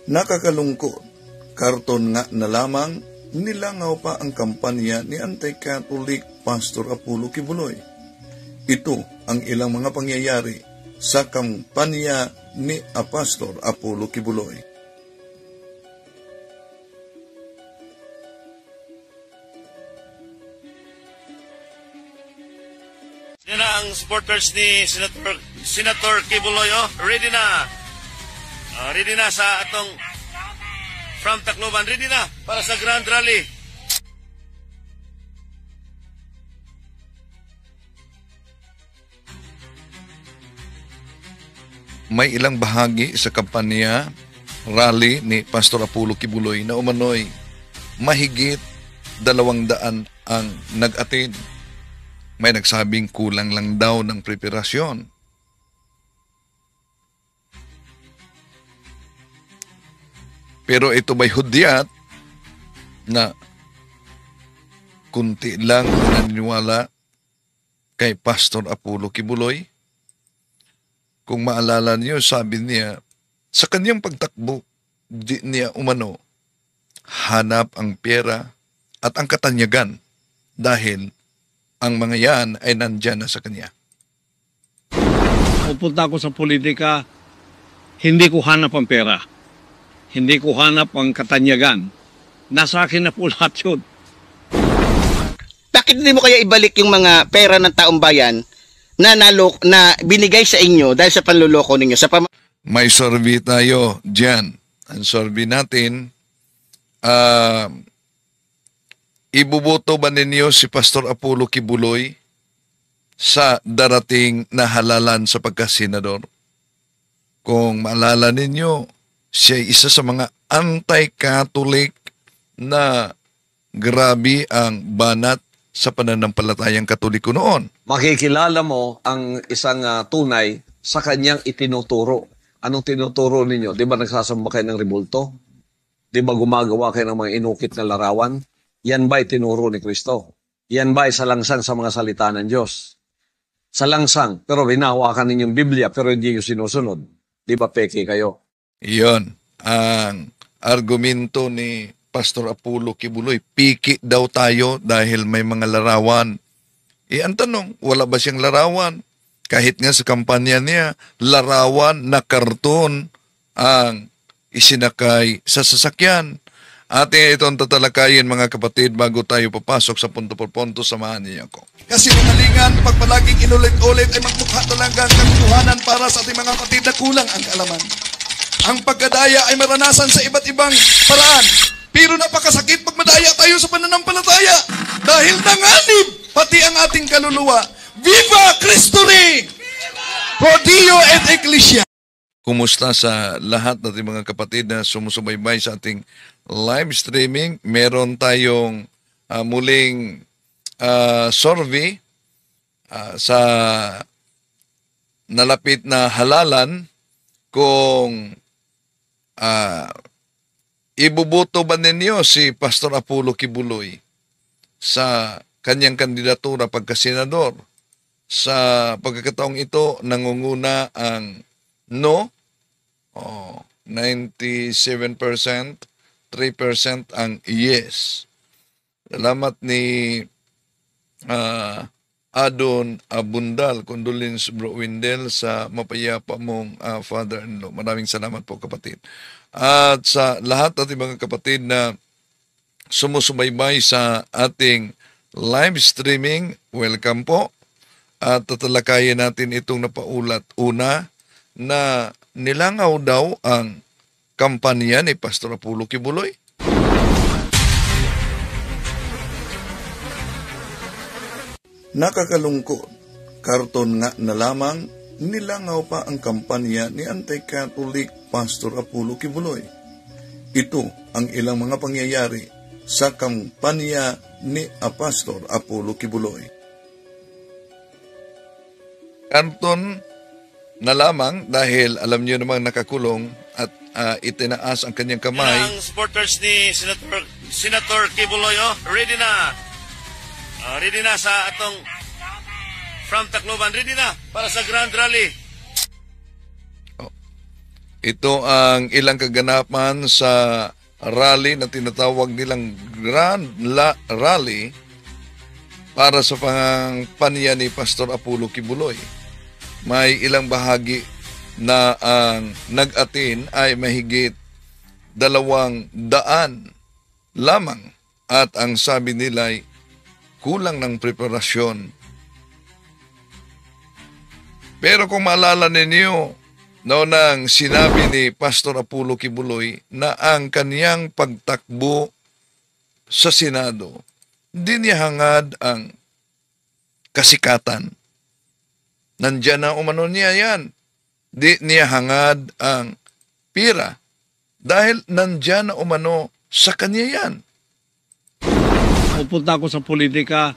Nakakalungkot, karton nga na lamang nilangaw pa ang kampanya ni Anti-Catholic Pastor Apollo Kibuloy. Ito ang ilang mga pangyayari sa kampanya ni Pastor Apollo Kibuloy. Yan na ang supporters ni Senator Kibuloy. Ready na. Ready na sa atong from Tacloban. Ready na para sa Grand Rally. May ilang bahagi sa kampanya rally ni Pastor Apollo Kibuloy na umano'y mahigit 200 ang nag-attend. May nagsabing kulang lang daw ng preparasyon. Pero ito ba'y hudyat na kunti lang naniniwala kay Pastor Apollo Kibuloy? Kung maalala niyo, sabi niya, sa kanyang pagtakbo, di niya umano hanap ang pera at ang katanyagan dahil ang mga yan ay nandyan na sa kanya. Pupunta ako sa politika, hindi ko hanap ang pera. Hindi ko hanap ang katanyagan. Nasa akin na po lahat yun. Bakit hindi mo kaya ibalik yung mga pera ng taong bayan na binigay sa inyo dahil sa panluloko ninyo? May survey tayo dyan. Ang survey natin, ibuboto ba ninyo si Pastor Apollo Kibuloy sa darating na halalan sa pagkasenador? Kung maalala ninyo, siya ay isa sa mga anti-Catholic na grabe ang banat sa pananampalatayang Katoliko noon. Makikilala mo ang isang tunay sa kanyang itinuturo. Anong tinuturo ninyo? Di ba nagsasamba kayo ng rebulto? Di ba gumagawa kayo ng mga inukit na larawan? Yan ba itinuro ni Kristo? Yan ba salangsang sa mga salita ng Diyos? Salangsang, pero binahawakan ninyong Biblia pero hindi nyo sinusunod. Di ba peke kayo? Iyon ang argumento ni Pastor Apollo Kibuloy. Piki daw tayo dahil may mga larawan. Ang tanong, wala ba siyang larawan? Kahit nga sa kampanya niya, larawan na karton ang isinakay sa sasakyan. Ating itong tatalakayin mga kapatid bago tayo papasok sa punto por punto, samahan niyo ako. Kasi kamalingan, pag palaging inulit-ulit ay magmukha talaga ang katotohanan para sa ating mga kapatid na kulang ang kaalaman. Ang pagkadaya ay maranasan sa iba't ibang paraan. Pero napakasakit pag madaya tayo sa pananampalataya. Dahil nanganib pati ang ating kaluluwa. Viva Cristo Rey! Pro Dio et Ecclesia! Kumusta sa lahat nating mga kapatid na sumusubaybay sa ating live streaming? Meron tayong muling survey sa nalapit na halalan kung ibuboto ba ninyo si Pastor Apollo Kibuloy sa kanyang kandidatura pagkasenador. Sa pagkakataong ito, nangunguna ang no, 97%, 3% ang yes. Salamat ni Adon Abundal, condolence Bro Windel sa mapayapa mong father-in-law. Maraming salamat po kapatid. At sa lahat ating mga kapatid na sumusubaybay sa ating live streaming, welcome po. At tatalakayin natin itong napaulat. Una, na nilangaw daw ang kampanya ni Pastor Apollo Kibuloy. Nakakalungkot, karton nga na lamang nilangaw pa ang kampanya ni Anti-Catholic Pastor Apollo Kibuloy. Ito ang ilang mga pangyayari sa kampanya ni Pastor Apollo Kibuloy. Karton na lamang dahil alam niyo namang nakakulong at itinaas ang kanyang kamay. Ang supporters ni Senator Kibuloy, ready na. Ready na sa atong from Tacloban. Ready na para sa Grand Rally. Ito ang ilang kaganapan sa rally na tinatawag nilang Rally para sa pangpanya ni Pastor Apollo Kibuloy. May ilang bahagi na ang nag-atin ay mahigit 200 lamang at ang sabi nila ay kulang ng preparasyon. Pero kung maalala ninyo, noon ang sinabi ni Pastor Apollo Kibuloy na ang kaniyang pagtakbo sa Senado, hindi niya hangad ang kasikatan. Nandiyan na umano niya yan. Di niya hangad ang pira dahil nandiyan na umano sa kanya yan. Pupunta ako sa politika,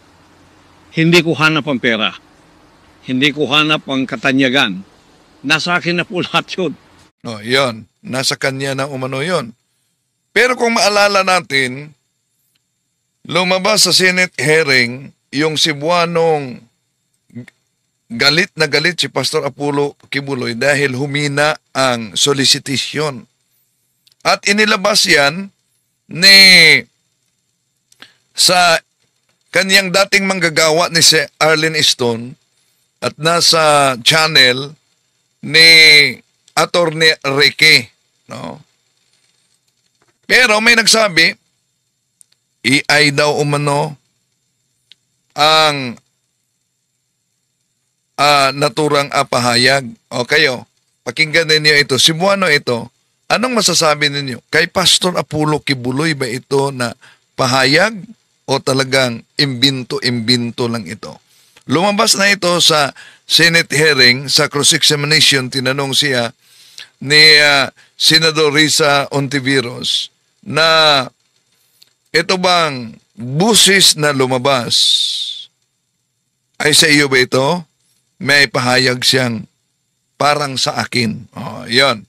hindi ko hanap ang pera. Hindi ko hanap ang katanyagan. Nasa akin na po lahat yun. No, yon. Nasa kanya na umano yon. Pero kung maalala natin, lumabas sa Senate hearing yung Cebuanong galit na galit si Pastor Apollo Kibuloy dahil humina ang solicitation. At inilabas yan ni sa kanyang dating manggagawa ni si Arlene Stone at nasa channel ni Attorney Ricky, no? Pero may nagsabi, AI daw umano ang naturang apahayag. O kayo, pakinggan ninyo ito. Cebuano ito. Anong masasabi ninyo? Kay Pastor Apollo Kibuloy ba ito na pahayag o talagang imbinto-imbinto lang ito? Lumabas na ito sa Senate hearing, sa cross-examination, tinanong siya ni Senador Risa Ontiveros na ito bang busis na lumabas ay sa iyo ba ito? May pahayag siyang parang sa akin. Yan.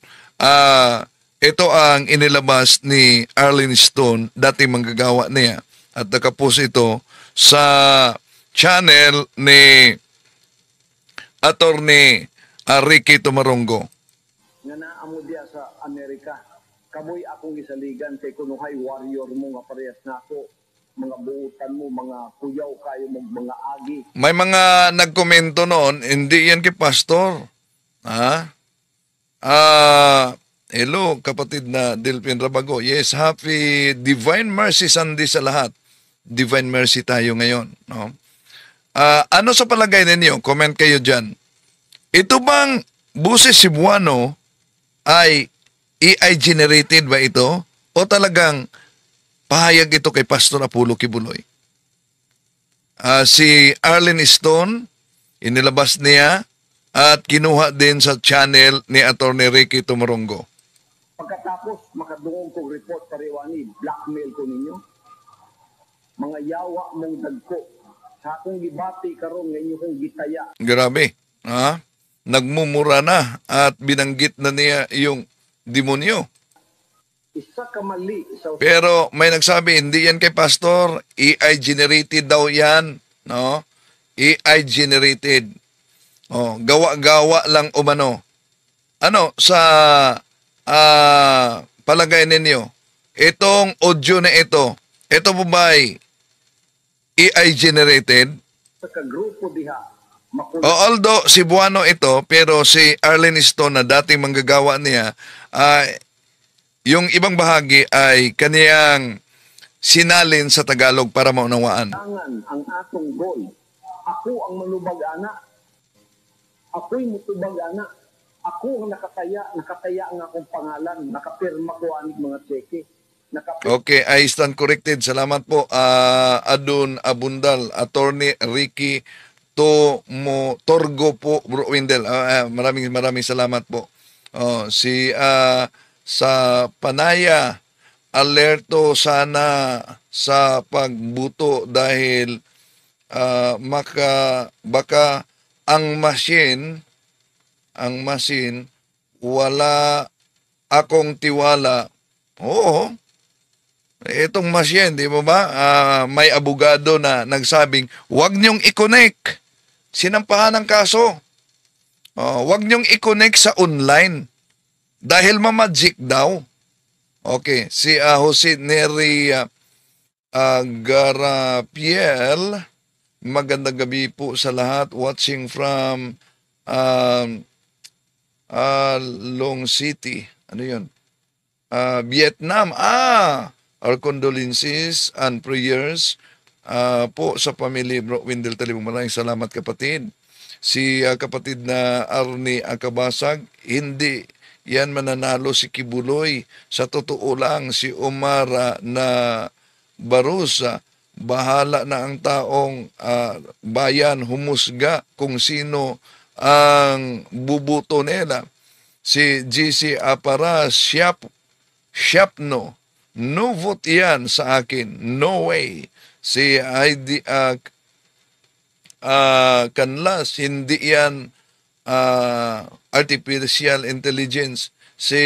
Ito ang inilabas ni Arlene Stone, dating manggagawa niya. At nakapost ito sa channel ni Attorney Ricky Tumarongo. Nga naamo diya sa Amerika, kamoy akong isaligan kay kunuhay warrior mo nga parehas nako, mga buutan mo, mga kuyaw kayo mo, mga agi. May mga nagkomento noon, hindi yan kay Pastor. Hello, kapatid na Delphin Rabago. Yes, happy Divine Mercy Sunday sa lahat. Divine Mercy tayo ngayon, no? Ano sa palagay ninyo? Comment kayo dyan. Ito bang buses Cebuano ay AI generated ba ito? O talagang pahayag ito kay Pastor Apollo Kibuloy? Si Arlene Stone, inilabas niya at kinuha din sa channel ni Attorney Ricky Tumarongo. Pagkatapos, makadungong kong report pariwani, blackmail ko ninyo. Mga yawa mong dagko. Sa akong gibati karon nga inyo kong gitaya. Grabe. Nagmumura na at binanggit na niya yung demonyo. Isa ka mali sa Pero may nagsabi, hindi yan kay Pastor. AI generated daw yan. No? AI generated. Gawa-gawa lang umano. Ano, sa palagay ninyo, itong audio na ito po ba ay AI generated? sa kagrupo diha. Although Cebuano ito, pero si Arlene Stone na dating manggagawa niya, yung ibang bahagi ay kaniyang sinalin sa Tagalog para maunawaan. Tangan ang atong goal. Ako ang manubag ana. Ako'y mutubag ana. Ako ang nakataya ang akong pangalan, nakapirma ko aning mga tseke. Okay, I stand corrected. Salamat po, Adun Abundal, Attorney Ricky Torgo po, Bro Wendell. Maraming salamat po. Sa Panaya, alerto sana sa pagbuto dahil baka ang machine wala akong tiwala. Oo. Itong machine, di mo ba? May abogado na nagsabing, huwag niyong i-connect. Sinampahan ng kaso. Huwag niyong i-connect sa online. dahil mamagic daw. Okay, si Jose Neri Garapiel, magandang gabi po sa lahat. Watching from um, Long City. Ano yun? Vietnam. Our condolences and prayers po sa pamilya Bro Windel Talibong. Maraming salamat kapatid. Si kapatid na Arnie Akabasag, hindi yan mananalo si Kibuloy. Sa totoo lang, si Omar na Barusa, bahala na ang taong bayan humusga kung sino ang bubuto nila. Si GC Apara Siapno, no vote yan sa akin, no way. Si ID Kanlas, hindi yan artificial intelligence. Si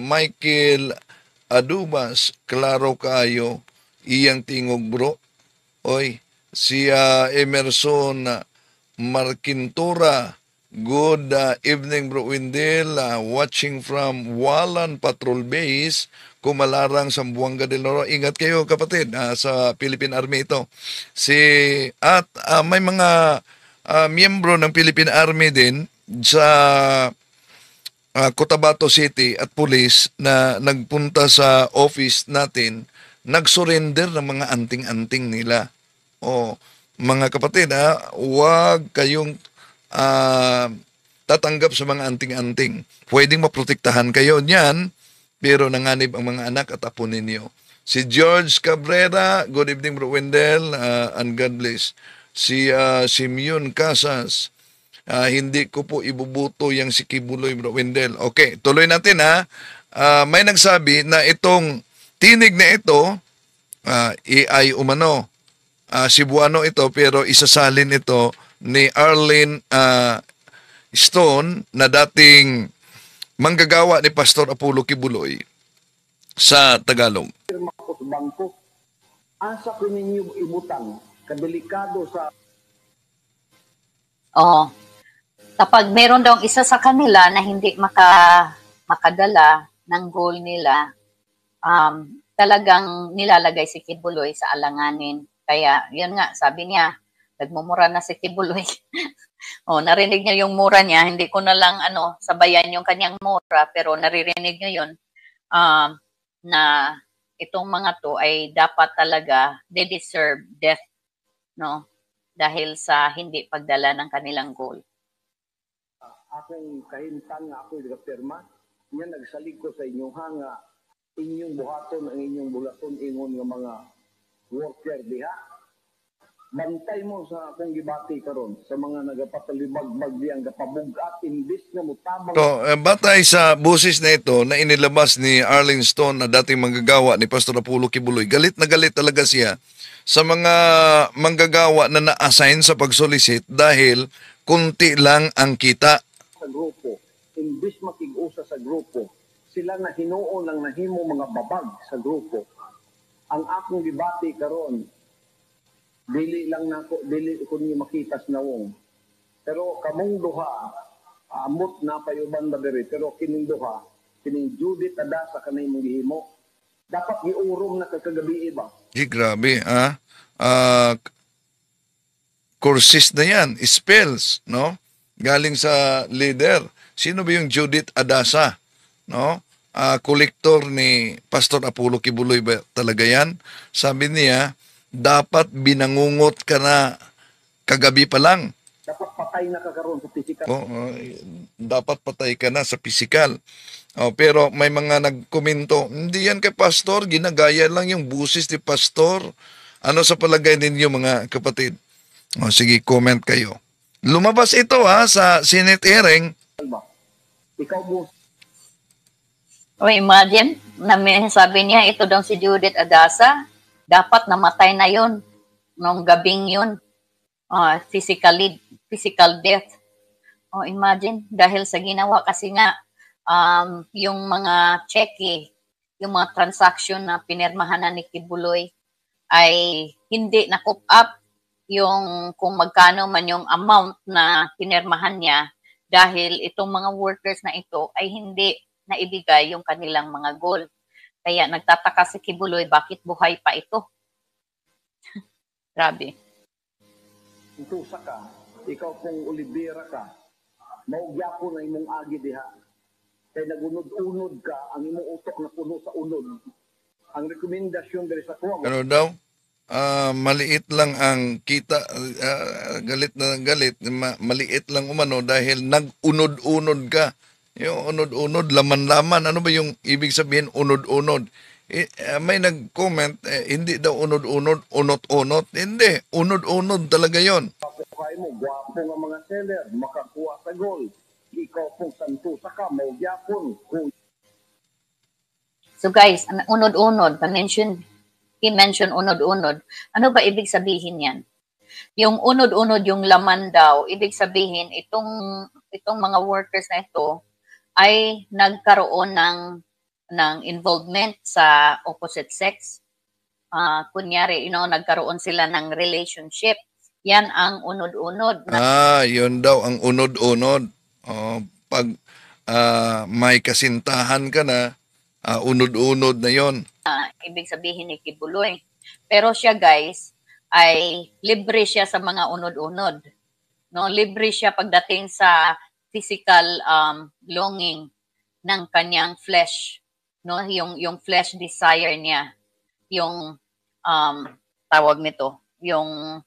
Michael Adubas, klaro kayo, iyang tingog bro. Oy, si Emerson Marquintura, good evening bro Windel, watching from Walan Patrol Base, Kumalarang, Sambuanga del Oro. Ingat kayo kapatid, sa Philippine Army ito. May mga miyembro ng Philippine Army din sa Cotabato City at police na nagpunta sa office natin, nag-surrender ng mga anting-anting nila. O, mga kapatid, huwag kayong tatanggap sa mga anting-anting. Pwedeng maprotektahan kayo niyan, pero nanganib ang mga anak at apo ninyo. Si George Cabrera, good evening bro Wendell, and God bless. Si Simeon Casas, hindi ko po ibubuto yung si Kibuloy bro Wendell. Okay, tuloy natin may nagsabi na itong tinig na ito, AI umano, Cebuano ito, pero isasalin ito ni Arlene Stone na dating manggagawa ni Pastor Apollo Kibuloy sa Tagalog. Pirma ko sa bangko. Asa ko ninyo ibutang, kadelikado sa Kapag meron daw isa sa kanila na hindi makadala ng goal nila, talagang nilalagay si Kibuloy sa alanganin. Kaya, yun nga, sabi niya, nagmumura na si Kibuloy. Narinig niya yung mura niya. Hindi ko na lang sabayan yung kanyang mura, pero naririnig niya yun na itong mga to ay dapat talaga they deserve death, no? Dahil sa hindi pagdala ng kanilang goal. akong kahimtang nga ako'y nagapirma. Nga nagsalig ko sa inyo nga inyong buhaton ang inyong bulaton ingon nga mga worker diha. Bantay mo sa akong gibati karon sa mga nagapatalibagbag diyang gapabugat imbis na mutabang. So, batay sa busis na ito na inilabas ni Arlene Stone na dating manggagawa ni Pastor Apollo Kibuloy, galit na galit talaga siya sa mga manggagawa na na-assign sa pagsolicit dahil kunti lang ang kita. Sa grupo, imbis makig-usa sa grupo, sila na hinuon lang nahimo mga babag sa grupo. Ang akong gibati karon dili ko niyo makitas nawong. Pero kamong duha, amot na payuban ba diri, pero kining duha, kining Judith Adasa kanay mong gihimo, dapat giurong na kagabi ba? Grabe, courses na yan, spells, no? Galing sa leader. Sino ba yung Judith Adasa? No? Kolektor ni Pastor Apollo Kibuloy ba talaga yan? Sabi niya, dapat binangungot ka na kagabi pa lang. Dapat patay na ka karon sa pisikal. Dapat patay ka na sa pisikal. Pero may mga nagkomento, hindi yan kay Pastor, ginagaya lang yung busis ni Pastor. Ano sa palagay ninyo mga kapatid? Sige, comment kayo. Lumabas ito sa Senate hearing. Ikaw mo. Imagine, sabi niya, ito daw si Judith Adasa, dapat namatay na yon nung gabing yun. Physical death. Imagine, dahil sa ginawa kasi nga, yung mga cheque, yung mga transaction na pinirmahan na ni Kibuloy ay hindi na-coop up yung kung magkano man yung amount na pinirmahan niya dahil itong mga workers na ito ay hindi na ibigay yung kanilang mga goal. Kaya nagtataka si Kibuloy, bakit buhay pa ito? Grabe. Tusa ka, ikaw kung Olivera ka, maugyapo na imong agi diha. Kay nagunod-unod ka, ang imong utok na puno sa unod. Ang rekomendasyon diri sa tuwa, Ano daw? Maliit lang ang kita, galit na galit, maliit lang umano dahil nag-unod-unod ka. Yung unod-unod, laman-laman, ano ba yung ibig sabihin unod-unod? May nag-comment, hindi daw unod-unod, unot-unot. Hindi, unod-unod talaga yon. kapukay mo, gwapo nga mga seller, makakuha sa goal. Ikaw kung santusa ka, maugyapon. Kung So guys, ang unod-unod, he mentioned unod-unod. Ano ba ibig sabihin yan? Yung unod-unod, yung laman daw, ibig sabihin, itong mga workers na ito ay nagkaroon ng involvement sa opposite sex. Kunyari, nagkaroon sila ng relationship. Yan ang unod-unod. Yun daw ang unod-unod. Pag may kasintahan ka na, unod-unod na yon. Ibig sabihin ni Kibuloy. Pero siya guys, ay libre siya sa mga unod-unod. No, libre siya pagdating sa physical longing ng kanyang flesh. No, yung flesh desire niya. Yung tawag nito, yung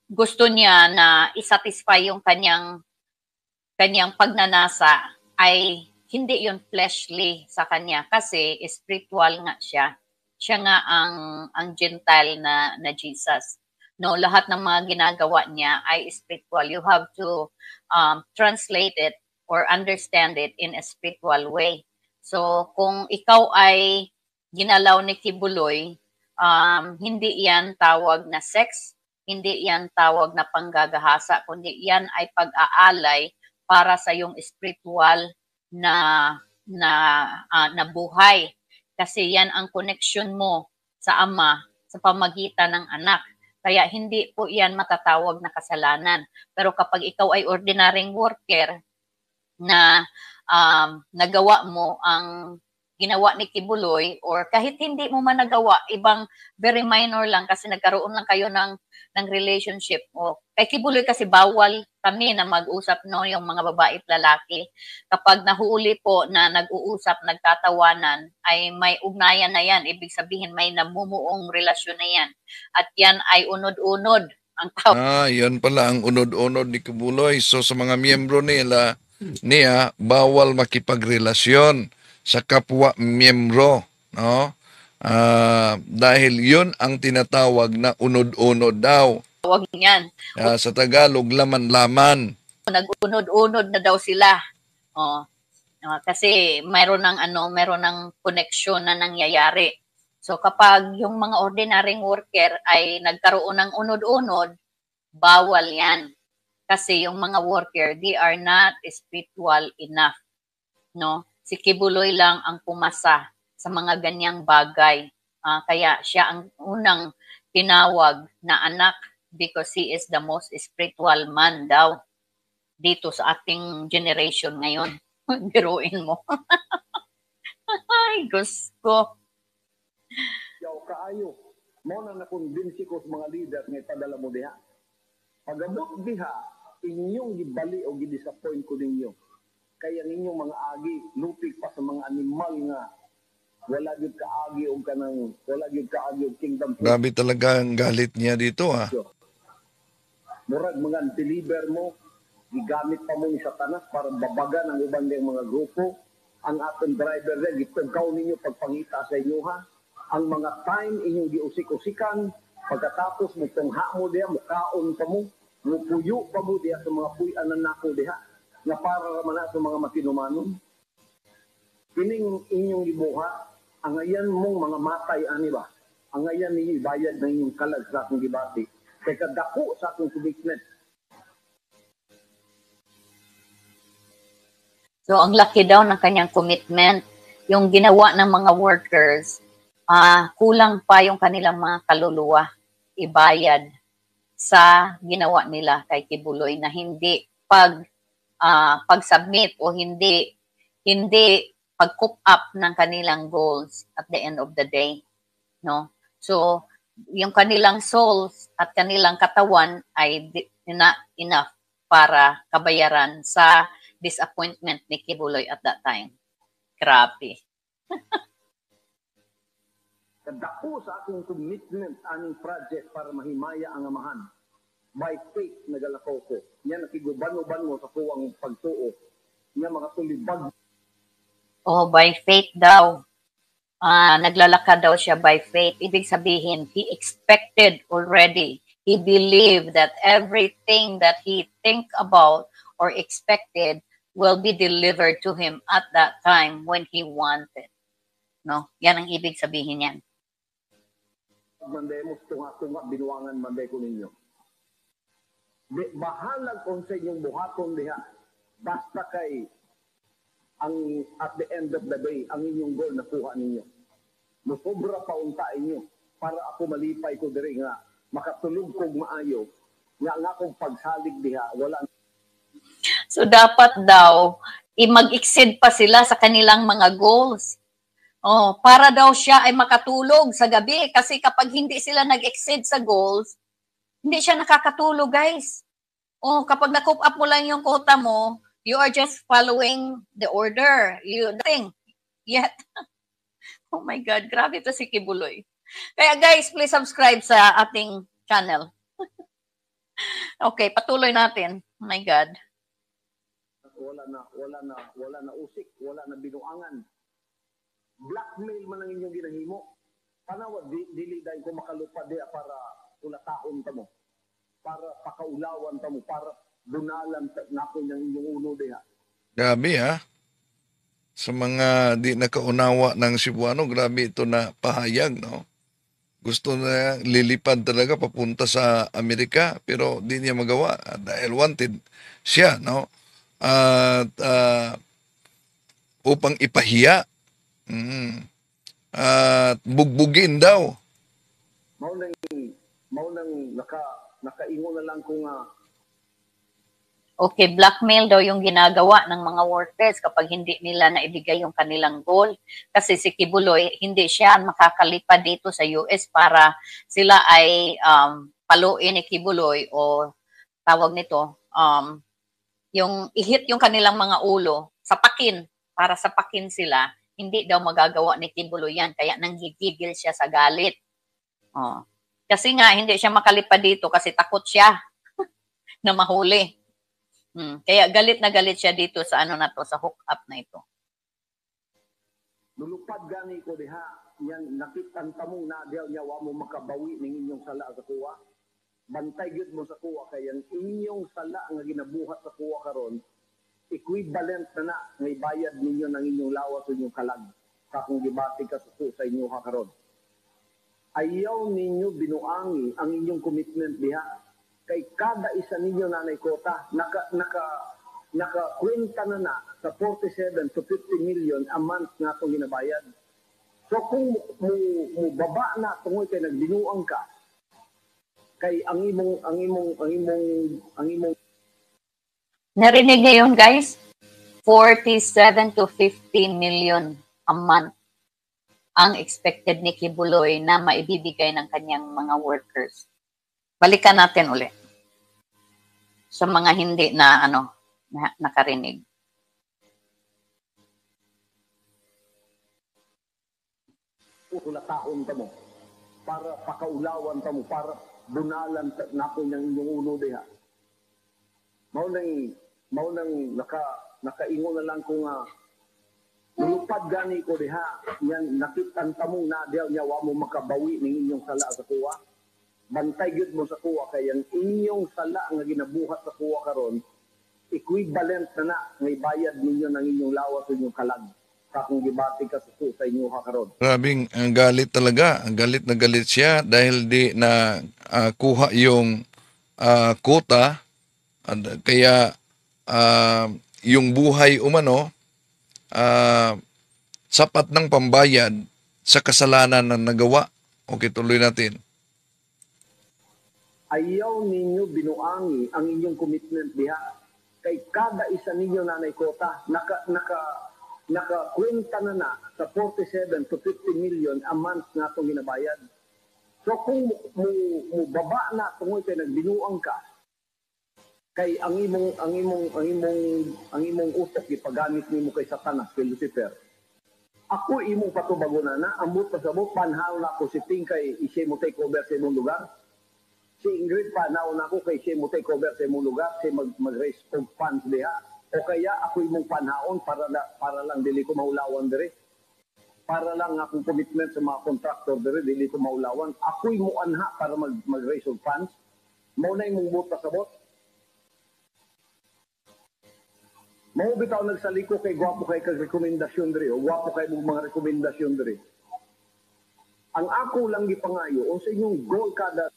gusto niya na isatisfy yung kanyang pagnanasa ay hindi yun fleshly sa kanya kasi spiritual nga siya. Siya nga ang Gentile na Jesus. No, lahat ng mga ginagawa niya ay spiritual. You have to translate it or understand it in a spiritual way. So, kung ikaw ay ginalaw ni Kibuloy, hindi yan tawag na sex, hindi yan tawag na panggagahasa, kundi yan ay pag-aalay para sa yung spiritual na buhay. Kasi yan ang connection mo sa Ama sa pamagitan ng anak. Kaya hindi po yan matatawag na kasalanan. Pero kapag ikaw ay ordinaryong worker na nagawa mo ang ginawa ni Kibuloy or kahit hindi mo man nagawa, ibang very minor lang kasi nagkaroon lang kayo ng relationship. O, kay Kibuloy kasi bawal kami na mag-usap, no, yung mga babae at lalaki. Kapag nahuuli po na nag-uusap, nagtatawanan, ay may ugnayan na yan. Ibig sabihin may namumuong relasyon na yan. At yan ay unod-unod ang tawag. Yan pala ang unod-unod ni Kibuloy. So sa mga miyembro niya, bawal makipagrelasyon sa kapwa miyembro, no? Dahil yun ang tinatawag na unod-unod daw. Tawag niyan. Sa Tagalog, laman-laman. Nag-unod-unod na daw sila. Kasi mayroon ng connection na nangyayari. So kapag yung mga ordinaryong worker ay nagkaroon ng unod-unod, bawal yan. Kasi yung mga worker, they are not spiritual enough. No? Si Kibuloy lang ang pumasa sa mga ganyang bagay. Kaya siya ang unang tinawag na anak because he is the most spiritual man daw dito sa ating generation ngayon. Biruin mo. Ay, gusto. yaw kaayo, mo na nakonbinsi ko sa mga leader nga ipadala mo diha. Pagabot diha, inyong gibali o gidisappoint ko ninyo. Kaya ninyong mga agi, lupig pa sa mga animal nga wala gyud kaagi og kanang wala gyud kaagi og kingdom. Grabe talaga ang galit niya dito, ha. Murag mga deliver mo, gigamit pa mo ni Satanas para babagan ang ubang diyang mga grupo. Ang atong driver na gitugkaw ninyo pagpangita sa inyo, ha. Ang mga time inyong giusik-usikan, pagkatapos mo tungha mo diha, mukaon pa mo, mupuyo pa mo diha sa mga puy-an na nako diha nga para raman sa mga matinumanon. Kining inyong gibuha, ang ayan mong mga matay, ani ba? Ang ayan ninyo ibayad na inyong kalag sa akong gibati. Kaya kadako sa akong commitment. So, ang laki daw ng kanyang commitment. Yung ginawa ng mga workers, kulang pa yung kanilang mga kaluluwa ibayad sa ginawa nila kay Kibuloy na hindi pag-submit o hindi hindi pag-coop up ng kanilang goals at the end of the day, no? So, yung kanilang souls at kanilang katawan ay not enough para kabayaran sa disappointment ni Kibuloy at that time. Grabe. Kadako sa akong commitment aning project para mahimaya ang amahan. By faith nagalakaw ko. Yan nakiguban-uban mo sa kuwang pagtuo. Yan makatulibag. Oh, by faith daw. Naglalakad daw siya by faith. Ibig sabihin, he expected already. He believed that everything that he think about or expected will be delivered to him at that time when he wanted. No? Yan ang ibig sabihin yan. Manday mo tunga-tunga binuangan manday ko ninyo. Bahalag kung sa inyong buhaton diha. Basta kay ang at the end of the day, ang inyong goal nakuha ninyo. Musobra pa unta inyo para ako malipay ko diri nga makatulog kog maayo nga akong pagsalig diha wala. So dapat daw mag-exceed pa sila sa kanilang mga goals. Oh, para daw siya ay makatulog sa gabi kasi kapag hindi sila nag-exceed sa goals, hindi siya nakakatulog, guys. Oh, kapag na-cope up mo lang yung quota mo, you are just following the order. You nothing yet. Oh my God, grabe to si Kibuloy. Kaya guys, please subscribe sa ating channel. Okay, patuloy natin. Oh my God. Wala na usik, wala na binuangan. Blackmail man ang inyong ginahimo. Panawa dili dahil ko makalupad diya para ulataon ta mo. Para pakaulawan ta mo, para dunalan nako ng inyong ulo diha. Grabe ha. Sa mga di nakaunawa ng Cebuano, grabe ito na pahayag, no? Gusto na lilipad talaga papunta sa Amerika, pero di niya magawa dahil wanted siya, no? At upang ipahiya. At bugbugin daw. Mao nang nakaingon na lang ko nga Okay, blackmail daw yung ginagawa ng mga workers kapag hindi nila naibigay yung kanilang goal. Kasi si Kibuloy, hindi siya makakalipad dito sa US para sila ay paluin ni Kibuloy o tawag nito, yung ihit yung kanilang mga ulo, sapakin, para sapakin sila. Hindi daw magagawa ni Kibuloy yan, kaya nanggigigil siya sa galit. Oh. Kasi nga, hindi siya makalipad dito kasi takot siya na mahuli. Kaya galit na galit siya dito sa ano na to, sa hook up na ito. Lulupad gani ko diha, yan nakitan tamong na diha nya wa mo makabawi ning inyong sala sa kuwa. Bantay gyud mo sa kuwa kay ang inyong sala nga ginabuhat sa kuwa karon equivalent na nga ibayad ninyo ng inyong lawas o inyong kalag sa kung gibati ka sa inyo ha karon. Ayaw ninyo binuangi ang inyong commitment diha. Kay kada isa ninyo nanay kota, nakakwenta na sa 47 to 50 million a month nga itong ginabayad. So kung mo baba na tungoy kay nagbinuang ka, kay ang imong Narinig niyo yun, guys? 47 to 50 million a month ang expected ni Kibuloy na maibibigay ng kanyang mga workers. Balikan natin ulit sa mga hindi na nakarinig. Ulataon ta mo para pakaulawan ta mo, para bunalan nako ng inyong ulo diha. Mao nang nakaingon na lang ko nga lupad gani ko diha, yan nakitan tamong na diha nya wa mo makabawi ning inyong sala sa kuwa. Bantay gyud mo sa kuwa kay ang inyong sala nga ginabuhat sa kuwa karon equivalent na nga ibayad ninyo ng inyong lawas o inyong kalag sa kung gibati ka sa inyo ha karon. Grabing ang galit talaga. Ang galit na galit siya dahil di na kuha yung quota. Kaya yung buhay umano sapat ng pambayad sa kasalanan na nagawa. Okay, tuloy natin. Ayaw ninyo binuangi ang inyong commitment diha. Kay kada isa ninyo nanay kota, nakakwenta na sa 47 to 50 million a month na itong ginabayad. So kung mo baba na tungod kay nagbinuang ka, kay ang imong utok ipagamit nimo kay Satanas, kay Lucifer. Ako imong patubago na ambot pa sa mo panhaw na ako si Ting kay isay mo take over sa imong lugar. Si Ingrid panhaw na ako kay isay mo take over sa imong lugar, say mag-raise of funds diha. O kaya ako imong panhaon para lang dili ko maulawan diri. Para lang akong commitment sa mga contractor diri dili ko maulawan. Ako imo anha para mag-raise of funds. Mao na imong buta sa bot. Mao bitaw nagsaliko kay gwapo kay kag rekomendasyon diri o gwapo kay mga rekomendasyon diri. Ang ako lang gipangayo o sa inyong goal kada.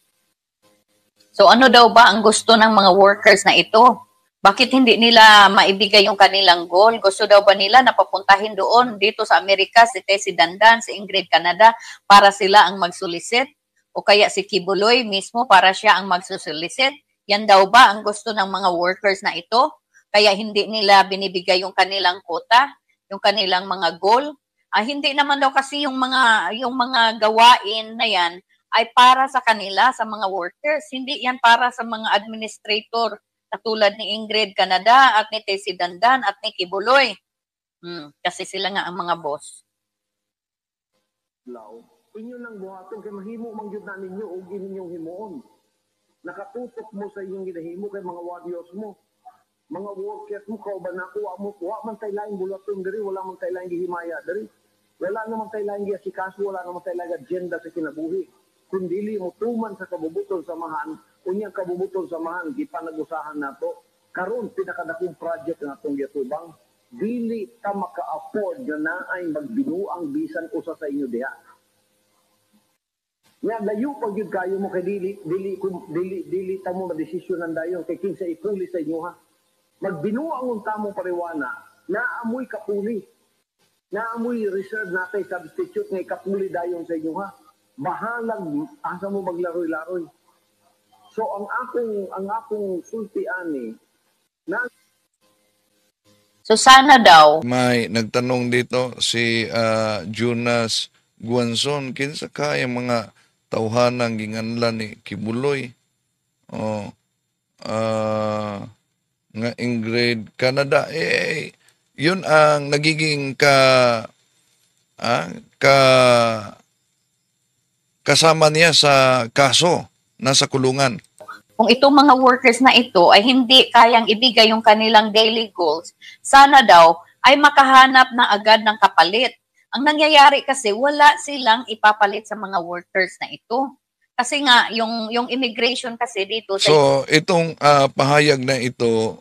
So ano daw ba ang gusto ng mga workers na ito? Bakit hindi nila maibigay yung kanilang goal? Gusto daw ba nila na papuntahin doon dito sa Amerika si Tessie Dandan, si Ingrid Canada para sila ang magsulisit? O kaya si Kibuloy mismo para siya ang magsusulisit? Yan daw ba ang gusto ng mga workers na ito? Kaya hindi nila binibigay yung kanilang quota, yung kanilang mga goal? Hindi naman daw kasi yung mga gawain na yan ay para sa kanila, sa mga workers. Hindi yan para sa mga administrator katulad ni Ingrid Canada at ni Tessie Dandan at ni Kibuloy. Kasi sila nga ang mga boss. Inyo nang buhaton kay mahimo man gyud na ninyo og inyong himuon. Nakatutok mo sa inyong ginahimo kay mga warriors mo. Mga workers mo kauban nako wa man tay lain bulaton diri, wala man tay lain gihimaya diri. Wala naman tay lain giasikaso, wala naman tay lain agenda sa kinabuhi. Kundili mo tuman sa kabubutol samahan, unyang kabubutol samahan gipanag-usahan nato. Karon pinakadakong project na atong gitubang, dili ta maka-afford nga naay magbinuang bisan usa sa inyo diha. Nga layo pag yun kayo mo kay dili ta mo madesisyonan dayon kay kinsa ipuli sa inyo ha. Magbinuang unta mo pariwana, naamoy kapuli. Naamoy reserve natay substitute nga kapuli dayon sa inyo ha. Bahalag asa mo maglaroy-laroy. So ang akong sulti ani na So sana daw May nagtanong dito si Jonas Guanzon, kinsa kaya mga tawhanang ginganlan ni Kibuloy. Nga Ingrid Canada yun ang nagiging kasama niya sa kaso, nasa kulungan. kung itong mga workers na ito ay hindi kayang ibigay yung kanilang daily goals, sana daw ay makahanap na agad ng kapalit. Ang nangyayari kasi wala silang ipapalit sa mga workers na ito. Kasi nga yung immigration kasi dito sa So itong pahayag na ito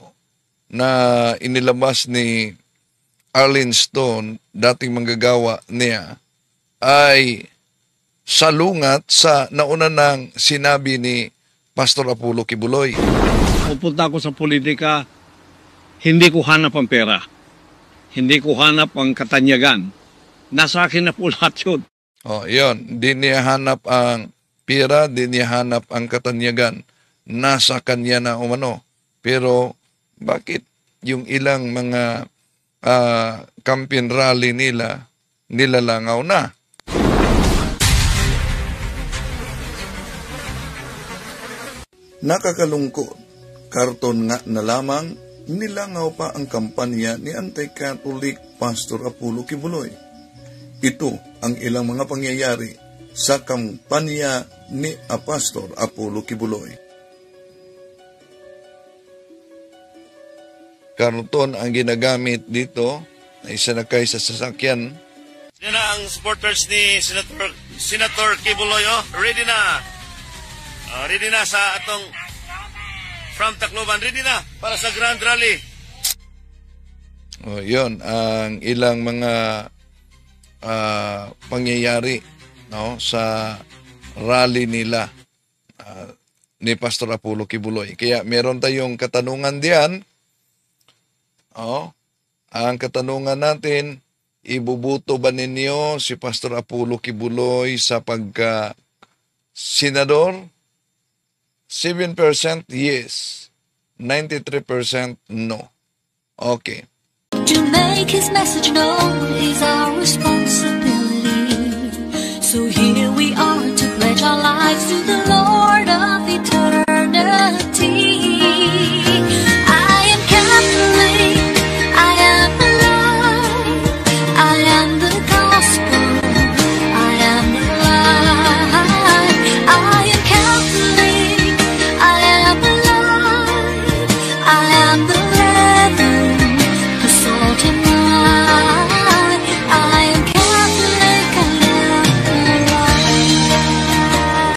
na inilabas ni Arlene Stone, dating manggagawa niya, ay salungat sa nauna ng sinabi ni Pastor Apollo Kibuloy. Pupunta ako sa politika, hindi ko hanap ang pera. Hindi ko hanap ang katanyagan. Nasa akin na po lahat yun. Yun. Di niya hanap ang pera, di niya hanap ang katanyagan. Nasa kanya na umano. Pero bakit yung ilang mga campaign rally nila, nilalangaw na? Nakakalungkot, karton nga na lamang nilangaw pa ang kampanya ni Anti-Catholic Pastor Apollo Kibuloy. Ito ang ilang mga pangyayari sa kampanya ni Pastor Apollo Kibuloy. Karton ang ginagamit dito na isanakay sa sasakyan. Yan na ang supporters ni Senator Kibuloy. Ready na. Ready na sa atong from Tacloban. Ready na para sa Grand Rally. Yon ang ilang mga pangyayari, no, sa rally nila ni Pastor Apollo Kibuloy. Kaya meron tayong katanungan diyan. Ang katanungan natin, ibubuto ba ninyo si Pastor Apollo Kibuloy sa pagka-senador? 7% yes, 93% no. Okay. To make his message known is our responsibility. So here we are to pledge our lives to the